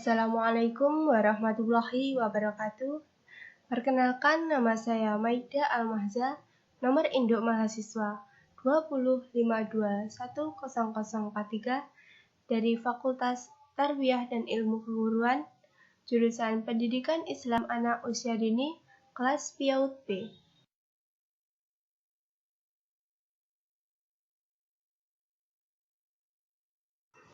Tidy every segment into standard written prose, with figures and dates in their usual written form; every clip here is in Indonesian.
Assalamualaikum warahmatullahi wabarakatuh. Perkenalkan, nama saya Maida Almahza, nomor induk mahasiswa 205210043 dari Fakultas Tarbiyah dan Ilmu Keguruan, jurusan Pendidikan Islam Anak Usia Dini, kelas PAUD B.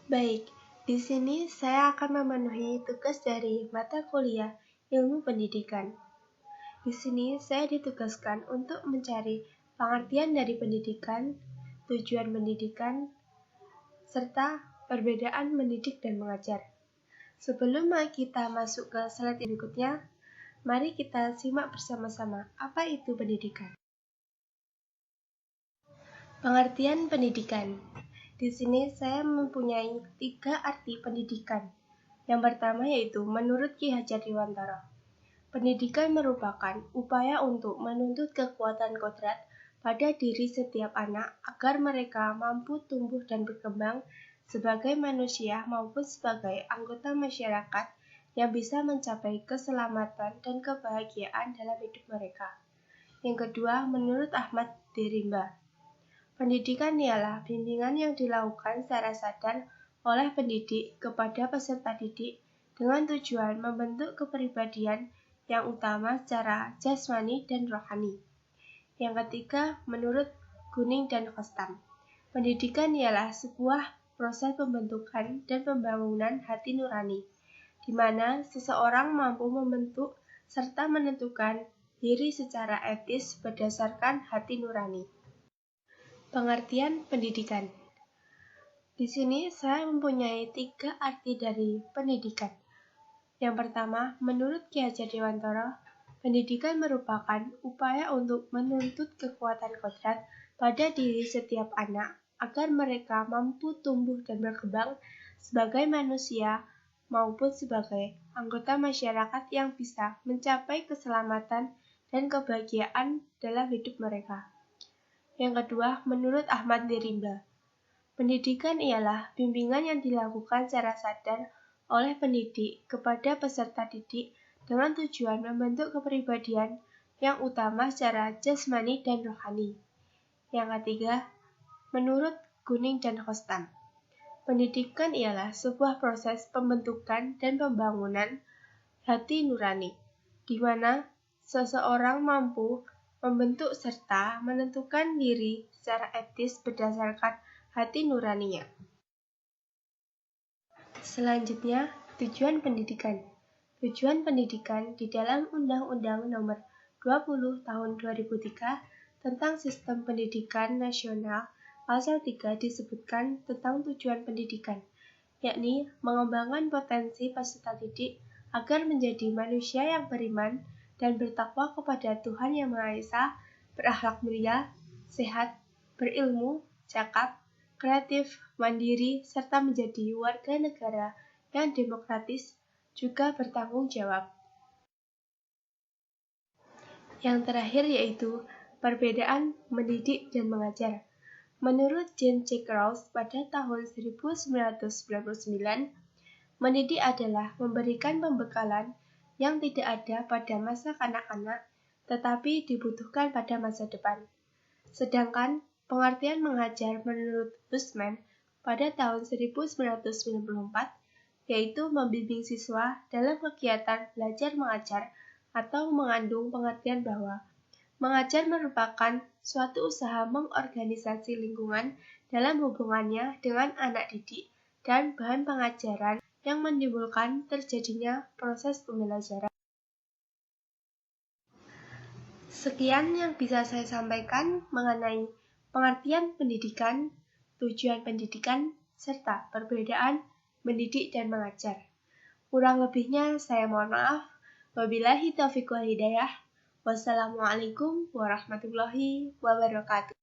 Baik, di sini saya akan memenuhi tugas dari mata kuliah Ilmu Pendidikan. Di sini saya ditugaskan untuk mencari pengertian dari pendidikan, tujuan pendidikan, serta perbedaan mendidik dan mengajar. Sebelum kita masuk ke slide berikutnya, mari kita simak bersama-sama apa itu pendidikan. Pengertian pendidikan. Di sini saya mempunyai 3 arti pendidikan. Yang pertama yaitu menurut Ki Hajar Dewantara, pendidikan merupakan upaya untuk menuntut kekuatan kodrat pada diri setiap anak agar mereka mampu tumbuh dan berkembang sebagai manusia maupun sebagai anggota masyarakat yang bisa mencapai keselamatan dan kebahagiaan dalam hidup mereka. Yang kedua, menurut Ahmad Derimba, pendidikan ialah bimbingan yang dilakukan secara sadar oleh pendidik kepada peserta didik dengan tujuan membentuk kepribadian yang utama secara jasmani dan rohani. Yang ketiga, menurut Guning dan Kostam, pendidikan ialah sebuah proses pembentukan dan pembangunan hati nurani, di mana seseorang mampu membentuk serta menentukan diri secara etis berdasarkan hati nurani. Pengertian pendidikan. Di sini saya mempunyai 3 arti dari pendidikan. Yang pertama, menurut Ki Hajar Dewantara, pendidikan merupakan upaya untuk menuntut kekuatan kodrat pada diri setiap anak agar mereka mampu tumbuh dan berkembang sebagai manusia maupun sebagai anggota masyarakat yang bisa mencapai keselamatan dan kebahagiaan dalam hidup mereka. Yang kedua, menurut Ahmad Derimba, pendidikan ialah bimbingan yang dilakukan secara sadar oleh pendidik kepada peserta didik dengan tujuan membentuk kepribadian yang utama secara jasmani dan rohani. Yang ketiga, menurut Guning dan Kostam, pendidikan ialah sebuah proses pembentukan dan pembangunan hati nurani, di mana seseorang mampu membentuk serta menentukan diri secara etis berdasarkan hati nuraninya. Selanjutnya, tujuan pendidikan. Tujuan pendidikan di dalam Undang-Undang Nomor 20 Tahun 2003 tentang Sistem Pendidikan Nasional Pasal 3 disebutkan tentang tujuan pendidikan, yakni mengembangkan potensi peserta didik agar menjadi manusia yang beriman dan bertakwa kepada Tuhan Yang Maha Esa, berakhlak mulia, sehat, berilmu, cakap, kreatif, mandiri, serta menjadi warga negara yang demokratis, juga bertanggung jawab. Yang terakhir yaitu perbedaan mendidik dan mengajar. Menurut James C. Krause pada tahun 1999, mendidik adalah memberikan pembekalan yang tidak ada pada masa kanak-kanak, tetapi dibutuhkan pada masa depan. Sedangkan pengertian mengajar menurut Bushman pada tahun 1994, yaitu membimbing siswa dalam kegiatan belajar mengajar atau mengandung pengertian bahwa mengajar merupakan suatu usaha mengorganisasi lingkungan dalam hubungannya dengan anak didik dan bahan pengajaran yang menimbulkan terjadinya proses pembelajaran. Sekian yang bisa saya sampaikan mengenai pengertian pendidikan, tujuan pendidikan, serta perbedaan mendidik dan mengajar. Kurang lebihnya saya mohon maaf. Wabillahi taufiq wal hidayah. Wassalamualaikum warahmatullahi wabarakatuh.